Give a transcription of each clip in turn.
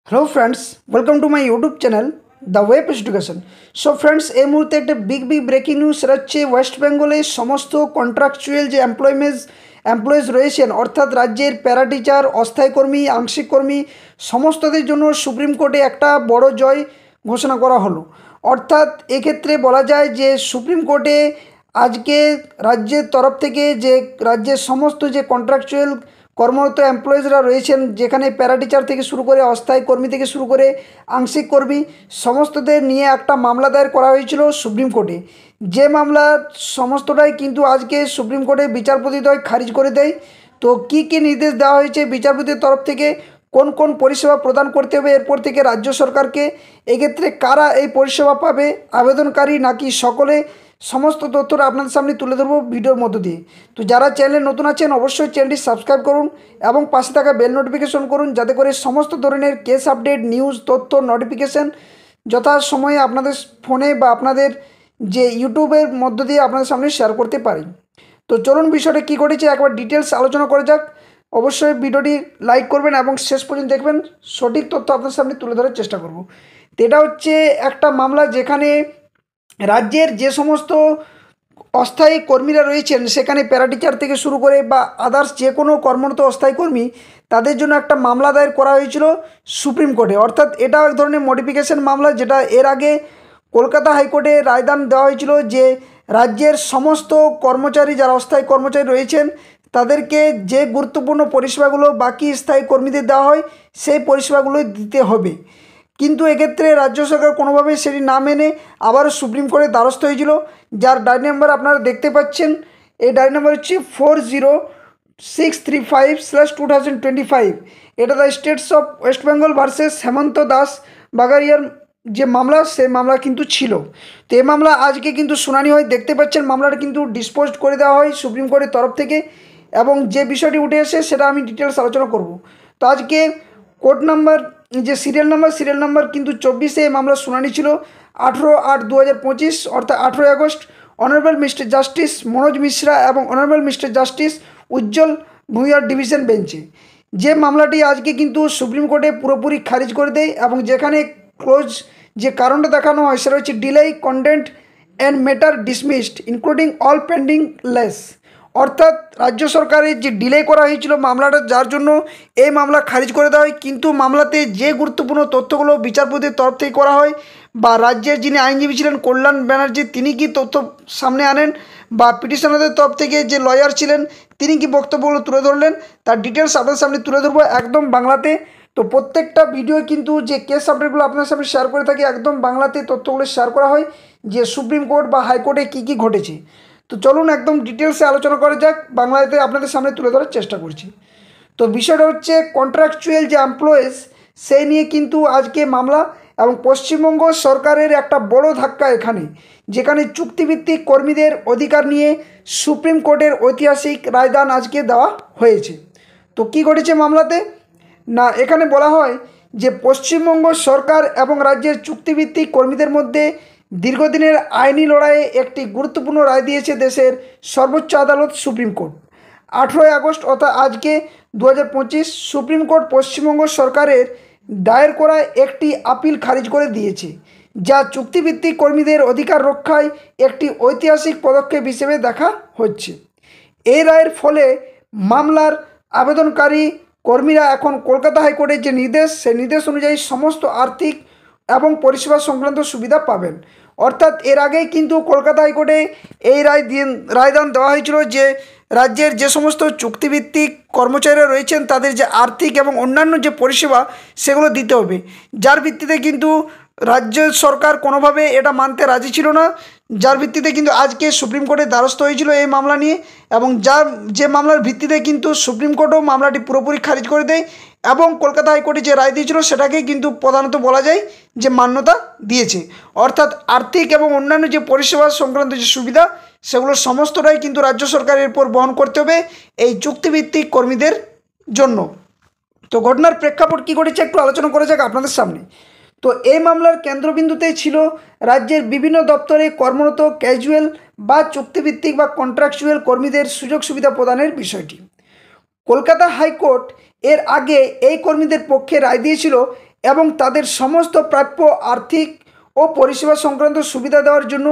Hello friends, welcome to my YouTube channel the web education. So friends, এই মুহূর্তে একটা big breaking news রাজ্যে West বেঙ্গলে সমস্ত কন্ট্রাকচুয়াল যে এমপ্লয়িজ রয়েছেন, অর্থাৎ রাজ্যের প্যারা টিচার, অস্থায়ী কর্মী, আংশিক কর্মী সমস্তদের জন্য সুপ্রিম কোর্টে একটা বড় জয় ঘোষণা করা হলো। অর্থাৎ এক্ষেত্রে বলা যায় যে সুপ্রিম কোর্টে আজকে রাজ্যের তরফ থেকে যে রাজ্যের সমস্ত যে কন্ট্রাকচুয়াল কর্মরত এমপ্লয়িজরা রয়েছেন, যেখানে প্যারা টিচার থেকে শুরু করে অস্থায়ী কর্মী থেকে শুরু করে আংশিক কর্মী সমস্তদের নিয়ে একটা মামলা দায়ের করা হয়েছিল সুপ্রিম কোর্টে। যে মামলা সমস্তটাই কিন্তু আজকে সুপ্রিম কোর্টে বিচারপতিদ্বয় খারিজ করে দেয়। তো কী নির্দেশ দেওয়া হয়েছে বিচারপতির তরফ থেকে, কোন কোন পরিষেবা প্রদান করতে হবে এরপর থেকে রাজ্য সরকারকে, এক্ষেত্রে কারা এই পরিষেবা পাবে, আবেদনকারী নাকি সকলে, সমস্ত তথ্যটা আপনাদের সামনে তুলে ধরবো ভিডিওর মধ্য দিয়ে। তো যারা চ্যানেলে নতুন আছেন অবশ্যই চ্যানেলটি সাবস্ক্রাইব করুন এবং পাশে থাকা বেল নোটিফিকেশন করুন, যাতে করে সমস্ত ধরনের কেস আপডেট, নিউজ, তথ্য, নোটিফিকেশন যথাসময়ে আপনাদের ফোনে বা আপনাদের যে ইউটিউবের মধ্য দিয়ে আপনাদের সামনে শেয়ার করতে পারি। তো চলুন বিষয়টা কী ঘটেছে একবার ডিটেলস আলোচনা করা যাক। অবশ্যই ভিডিওটি লাইক করবেন এবং শেষ পর্যন্ত দেখবেন, সঠিক তথ্য আপনার সামনে তুলে ধরার চেষ্টা করব। তো এটা হচ্ছে একটা মামলা যেখানে রাজ্যের যে সমস্ত অস্থায়ী কর্মীরা রয়েছেন, সেখানে প্যারা টিচার থেকে শুরু করে বা আদার্স যে কোনো কর্মরত অস্থায়ী কর্মী, তাদের জন্য একটা মামলা দায়ের করা হয়েছিল সুপ্রিম কোর্টে। অর্থাৎ এটা এক ধরনের মডিফিকেশন মামলা, যেটা এর আগে কলকাতা হাইকোর্টে রায়দান দেওয়া হয়েছিল যে রাজ্যের সমস্ত কর্মচারী, যারা অস্থায়ী কর্মচারী রয়েছেন, তাদেরকে যে গুরুত্বপূর্ণ পরিষেবাগুলো বাকি স্থায়ী কর্মীদের দেওয়া হয় সেই পরিষেবাগুলো দিতে হবে। কিন্তু এক্ষেত্রে রাজ্য সরকার কোনোভাবেই সেটি না মেনে আবারও সুপ্রিম কোর্টের দ্বারস্থ হয়েছিল, যার ডায়েরি নাম্বার আপনারা দেখতে পাচ্ছেন। এই ডায়েরি নাম্বার হচ্ছে 40635/2025। এটা the states of West Bengal versus Hemanta Das বাগারিয়ার যে মামলা, সেই মামলা কিন্তু ছিল। তো এই মামলা আজকে কিন্তু শুনানি হয়, দেখতে পাচ্ছেন মামলাটা কিন্তু ডিসপোজড করে দেওয়া হয় সুপ্রিম কোর্টের তরফ থেকে, এবং যে বিষয়টি উঠে এসে সেটা আমি ডিটেলস আলোচনা করব। তো আজকে কোর্ট নাম্বার যে সিরিয়াল নাম্বার কিন্তু 24-এ মামলার শুনানি ছিল। 18/8/2025 অর্থাৎ 18 August honourable mister justice Manoj Mishra এবং অনারেবল মিস্টার জাস্টিস উজ্জ্বল ভূঁইয়ার ডিভিশন বেঞ্চে যে মামলাটি আজকে কিন্তু সুপ্রিম কোর্টে পুরোপুরি খারিজ করে দেয়, এবং যেখানে ক্লোজ যে কারণটা দেখানো হয় সেটা হচ্ছে delay content and matter dismissed including all pending less. অর্থাৎ রাজ্য সরকারের যে ডিলে করা হয়েছিল মামলাটা, যার জন্য এই মামলা খারিজ করে দেওয়া হয়। কিন্তু মামলাতে যে গুরুত্বপূর্ণ তথ্যগুলো বিচারপতির তরফ থেকে করা হয়, বা রাজ্যের যিনি আইনজীবী ছিলেন কল্যাণ ব্যানার্জি, তিনি কি তথ্য সামনে আনেন, বা পিটিশনারদের তরফ থেকে যে লয়ার ছিলেন তিনি কি বক্তব্যগুলো তুলে ধরলেন, তার ডিটেলস আপনার সামনে তুলে ধরবো একদম বাংলাতে। তো প্রত্যেকটা ভিডিও কিন্তু যে কেস আপডেটগুলো আপনার সামনে শেয়ার করে থাকি, একদম বাংলাতে তথ্যগুলো শেয়ার করা হয় যে সুপ্রিম কোর্ট বা হাইকোর্টে কী ঘটেছে। তো চলুন একদম ডিটেলসে আলোচনা করা যাক, বাংলাতে আপনাদের সামনে তুলে ধরার চেষ্টা করছি। তো বিষয়টা হচ্ছে কন্ট্রাকচুয়াল যে এমপ্লয়িজ, সেই নিয়ে কিন্তু আজকে মামলা, এবং পশ্চিমবঙ্গ সরকারের একটা বড় ধাক্কা এখানে, যেখানে চুক্তিভিত্তিক কর্মীদের অধিকার নিয়ে সুপ্রিম কোর্টের ঐতিহাসিক রায়দান আজকে দেওয়া হয়েছে। তো কী ঘটেছে মামলাতে না, এখানে বলা হয় যে পশ্চিমবঙ্গ সরকার এবং রাজ্যের চুক্তিভিত্তিক কর্মীদের মধ্যে দীর্ঘদিনের আইনি লড়াইয়ে একটি গুরুত্বপূর্ণ রায় দিয়েছে দেশের সর্বোচ্চ আদালত সুপ্রিম কোর্ট। 18 আগস্ট অর্থাৎ আজকে 2025 সুপ্রিম কোর্ট পশ্চিমবঙ্গ সরকারের দায়ের করা একটি আপিল খারিজ করে দিয়েছে, যা চুক্তিভিত্তিক কর্মীদের অধিকার রক্ষায় একটি ঐতিহাসিক পদক্ষেপ হিসেবে দেখা হচ্ছে। এই রায়ের ফলে মামলার আবেদনকারী কর্মীরা এখন কলকাতা হাইকোর্টের যে নির্দেশ, সেই নির্দেশ অনুযায়ী সমস্ত আর্থিক এবং পরিষেবা সংক্রান্ত সুবিধা পাবেন। অর্থাৎ এর আগেই কিন্তু কলকাতা হাইকোর্টে এই রায়দান দেওয়া হয়েছিল যে রাজ্যের যে সমস্ত চুক্তিভিত্তিক কর্মচারীরা রয়েছেন, তাদের যে আর্থিক এবং অন্যান্য যে পরিষেবা সেগুলো দিতে হবে, যার ভিত্তিতে কিন্তু রাজ্য সরকার কোনোভাবে এটা মানতে রাজি ছিল না, যার ভিত্তিতে কিন্তু আজকে সুপ্রিম কোর্টের দ্বারস্থ হয়েছিল এই মামলা নিয়ে, এবং যে মামলার ভিত্তিতে কিন্তু সুপ্রিম কোর্টও মামলাটি পুরোপুরি খারিজ করে দেয়, এবং কলকাতা হাইকোর্টে যে রায় দিয়েছিল সেটাকেই কিন্তু প্রধানত বলা যায় যে মান্যতা দিয়েছে। অর্থাৎ আর্থিক এবং অন্যান্য যে পরিষেবা সংক্রান্ত যে সুবিধা, সেগুলো সমস্তটাই কিন্তু রাজ্য সরকারের উপর বহন করতে হবে এই চুক্তিভিত্তিক কর্মীদের জন্য। তো ঘটনার প্রেক্ষাপট কী ঘটেছে একটু আলোচনা করা যাক আপনাদের সামনে। তো এই মামলার কেন্দ্রবিন্দুতেই ছিল রাজ্যের বিভিন্ন দপ্তরে কর্মরত ক্যাজুয়াল বা চুক্তিভিত্তিক বা কন্ট্রাকচুয়াল কর্মীদের সুযোগ সুবিধা প্রদানের বিষয়টি। কলকাতা হাইকোর্ট এর আগে এই কর্মীদের পক্ষে রায় দিয়েছিল এবং তাদের সমস্ত প্রাপ্য আর্থিক ও পরিষেবা সংক্রান্ত সুবিধা দেওয়ার জন্য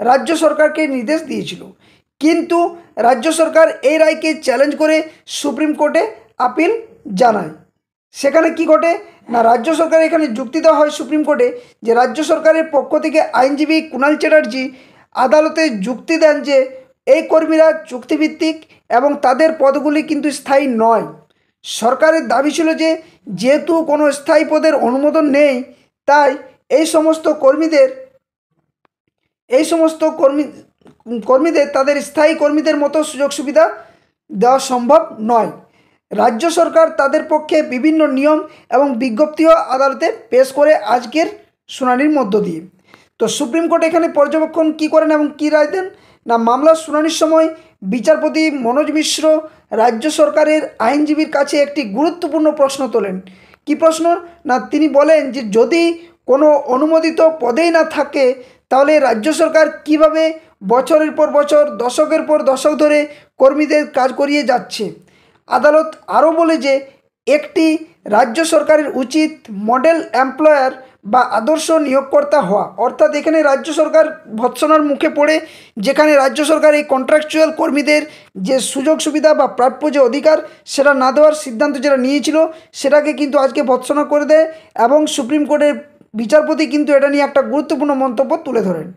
রাজ্য সরকারকে নির্দেশ দিয়েছিল। কিন্তু রাজ্য সরকার এই রায়কে চ্যালেঞ্জ করে সুপ্রিম কোর্টে আপিল জানায়। সেখানে কি ঘটে না, রাজ্য সরকার এখানে যুক্তি দেওয়া হয় সুপ্রিম কোর্টে যে রাজ্য সরকারের পক্ষ থেকে আইনজীবী কুণাল চ্যাটার্জি আদালতে যুক্তি দেন যে এই কর্মীরা চুক্তিভিত্তিক এবং তাদের পদগুলি কিন্তু স্থায়ী নয়। সরকারের দাবি ছিল যে যেহেতু কোনো স্থায়ী পদের অনুমোদন নেই, তাই এই সমস্ত কর্মীদের তাদের স্থায়ী কর্মীদের মতো সুযোগ সুবিধা দেওয়া সম্ভব নয়। রাজ্য সরকার তাদের পক্ষে বিভিন্ন নিয়ম এবং বিজ্ঞপ্তিও আদালতে পেশ করে আজকের শুনানির মধ্য দিয়ে। তো সুপ্রিম কোর্ট এখানে পর্যবেক্ষণ কী করেন এবং কী রায় দেন না, মামলার শুনানির সময় বিচারপতি মনোজ মিশ্র রাজ্য সরকারের আইনজীবীর কাছে একটি গুরুত্বপূর্ণ প্রশ্ন তোলেন। কী প্রশ্ন না, তিনি বলেন যে যদি কোনো অনুমোদিত পদেই না থাকে তাহলে রাজ্য সরকার কিভাবে বছরের পর বছর দশকের পর দশক ধরে কর্মীদের কাজ করিয়ে যাচ্ছে। আদালত আরও বলে যে একটি রাজ্য সরকারের উচিত মডেল এমপ্লয়ার বা আদর্শ নিয়োগকর্তা হওয়া। অর্থাৎ এখানে রাজ্য সরকার ভৎসনার মুখে পড়ে, যেখানে রাজ্য সরকার এই কন্ট্রাকচুয়াল কর্মীদের যে সুযোগ সুবিধা বা প্রাপ্য যে অধিকার সেটা না দেওয়ার সিদ্ধান্ত যেটা নিয়েছিল সেটাকে কিন্তু আজকে ভৎসনা করে দেয় এবং সুপ্রিম কোর্টের বিচারপতি কিন্তু এটা নিয়ে একটা গুরুত্বপূর্ণ মন্তব্য তুলে ধরেন।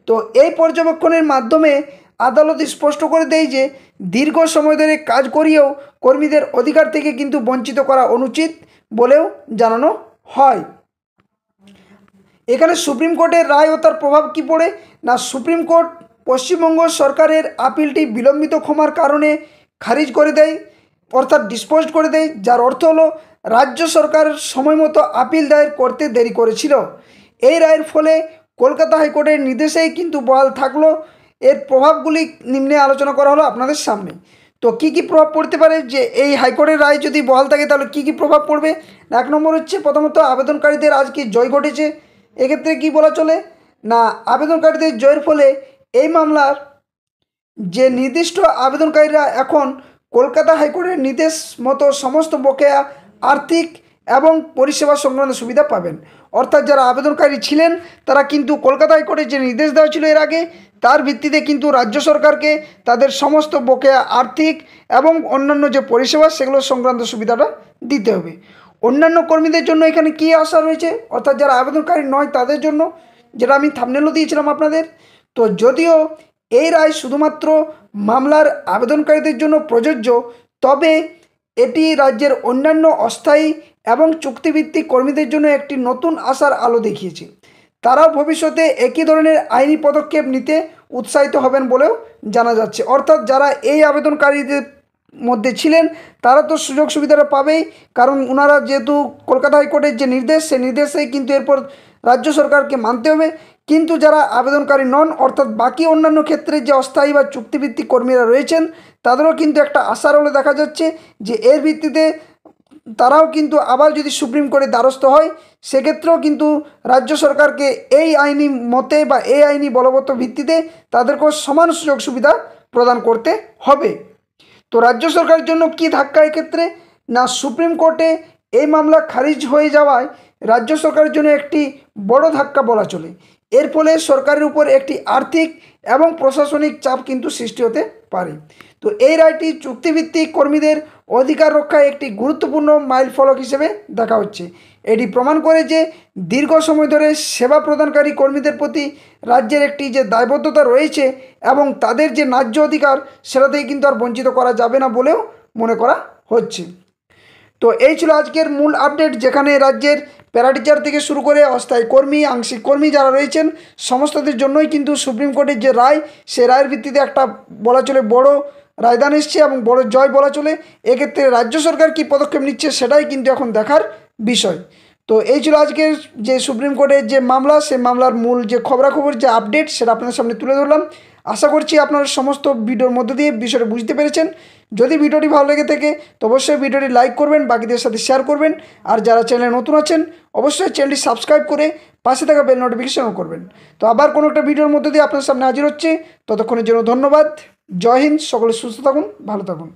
তো এই পর্যবেক্ষণের মাধ্যমে আদালত স্পষ্ট করে দেয় যে দীর্ঘ সময় ধরে কাজ করিয়েও কর্মীদের অধিকার থেকে কিন্তু বঞ্চিত করা অনুচিত বলেও জানানো হয়। এখানে সুপ্রিম কোর্টের রায় ও তার প্রভাব কী পড়ে না, সুপ্রিম কোর্ট পশ্চিমবঙ্গ সরকারের আপিলটি বিলম্বিত ক্ষমার কারণে খারিজ করে দেয়, অর্থাৎ ডিসপোজড করে দেয়, যার অর্থ হলো রাজ্য সরকার সময় মতো আপিল দায়ের করতে দেরি করেছিল। এই রায়ের ফলে কলকাতা হাইকোর্টের নির্দেশেই কিন্তু বহাল থাকলো। এর প্রভাবগুলি নিম্নে আলোচনা করা হলো আপনাদের সামনে। তো কী কী প্রভাব পড়তে পারে যে এই হাইকোর্টের রায় যদি বহাল থাকে তাহলে কী কী প্রভাব পড়বে। এক নম্বর হচ্ছে প্রথমত আবেদনকারীদের আজকে জয় ঘটেছে। এক্ষেত্রে কি বলা চলে না, আবেদনকারীদের জয়ের ফলে এই মামলার যে নির্দিষ্ট আবেদনকারীরা এখন কলকাতা হাইকোর্টের নির্দেশ মতো সমস্ত বকেয়া আর্থিক এবং পরিষেবা সংক্রান্ত সুবিধা পাবেন। অর্থাৎ যারা আবেদনকারী ছিলেন তারা কিন্তু কলকাতা হাইকোর্টের যে নির্দেশ দেওয়া ছিল এর আগে, তার ভিত্তিতে কিন্তু রাজ্য সরকারকে তাদের সমস্ত বকেয়া আর্থিক এবং অন্যান্য যে পরিষেবা সেগুলো সংক্রান্ত সুবিধাটা দিতে হবে। অন্যান্য কর্মীদের জন্য এখানে কী আশা রয়েছে, অর্থাৎ যারা আবেদনকারী নয় তাদের জন্য, যেটা আমি থাম্বনেলও দিয়েছিলাম আপনাদের। তো যদিও এই রায় শুধুমাত্র মামলার আবেদনকারীদের জন্য প্রযোজ্য, তবে এটি রাজ্যের অন্যান্য অস্থায়ী এবং চুক্তিভিত্তিক কর্মীদের জন্য একটি নতুন আশার আলো দেখিয়েছে। তারাও ভবিষ্যতে একই ধরনের আইনি পদক্ষেপ নিতে উৎসাহিত হবেন বলেও জানা যাচ্ছে। অর্থাৎ যারা এই আবেদনকারীদের মধ্যে ছিলেন তারা তো সুযোগ সুবিধাটা পাবেই, কারণ ওনারা যেহেতু কলকাতা হাইকোর্টের যে নির্দেশ সেই নির্দেশেই কিন্তু এরপর রাজ্য সরকারকে মানতে হবে। কিন্তু যারা আবেদনকারী নন, অর্থাৎ বাকি অন্যান্য ক্ষেত্রে যে অস্থায়ী বা চুক্তিভিত্তিক কর্মীরা রয়েছেন তাদেরও কিন্তু একটা আশার আলো দেখা যাচ্ছে যে এর ভিত্তিতে তারাও কিন্তু আবার যদি সুপ্রিম কোর্টের দ্বারস্থ হয় সেক্ষেত্রেও কিন্তু রাজ্য সরকারকে এই আইনি মতে বা এই আইনি বলবৎ ভিত্তিতে তাদেরকেও সমান সুযোগ সুবিধা প্রদান করতে হবে। তো রাজ্য সরকারের জন্য কি ধাক্কা এক্ষেত্রে না, সুপ্রিম কোর্টে এই মামলা খারিজ হয়ে যাওয়ায় রাজ্য সরকারের জন্য একটি বড় ধাক্কা বলা চলে। এর ফলে সরকারের উপর একটি আর্থিক এবং প্রশাসনিক চাপ কিন্তু সৃষ্টি হতে পারে। তো এই রায়টি চুক্তিভিত্তিক কর্মীদের অধিকার রক্ষায় একটি গুরুত্বপূর্ণ মাইলফলক হিসেবে দেখা হচ্ছে। এটি প্রমাণ করে যে দীর্ঘ সময় ধরে সেবা প্রদানকারী কর্মীদের প্রতি রাজ্যের একটি যে দায়বদ্ধতা রয়েছে এবং তাদের যে ন্যায্য অধিকার সেটাতেই কিন্তু আর বঞ্চিত করা যাবে না বলেও মনে করা হচ্ছে। তো এই ছিল আজকের মূল আপডেট, যেখানে রাজ্যের প্যারাটিচার থেকে শুরু করে অস্থায়ী কর্মী, আংশিক কর্মী যারা রয়েছেন সমস্তদের জন্যই কিন্তু সুপ্রিম কোর্টের যে রায় সে রায়ের ভিত্তিতে একটা বলা চলে বড় রায়দান এসছে এবং বড় জয় বলা চলে। এক্ষেত্রে রাজ্য সরকার কী পদক্ষেপ নিচ্ছে সেটাই কিন্তু এখন দেখার বিষয়। তো এই ছিল আজকের যে সুপ্রিম কোর্টের যে মামলা, সেই মামলার মূল যে খবরাখবর যে আপডেট সেটা আপনাদের সামনে তুলে ধরলাম। আশা করছি আপনারা সমস্ত ভিডিওর মধ্য দিয়ে বিষয়টা বুঝতে পেরেছেন। যদি ভিডিওটি ভালো লেগে থাকে তো অবশ্যই ভিডিওটি লাইক করবেন, বাকিদের সাথে শেয়ার করবেন, আর যারা চ্যানেলে নতুন আছেন অবশ্যই চ্যানেলটি সাবস্ক্রাইব করে পাশে থাকা বেল নোটিফিকেশনও করবেন। তো আবার কোনো একটা ভিডিওর মধ্য দিয়ে আপনার সামনে হাজির হচ্ছে, ততক্ষণের জন্য ধন্যবাদ। জয় হিন্দ, সকলে সুস্থ থাকুন, ভালো থাকুন।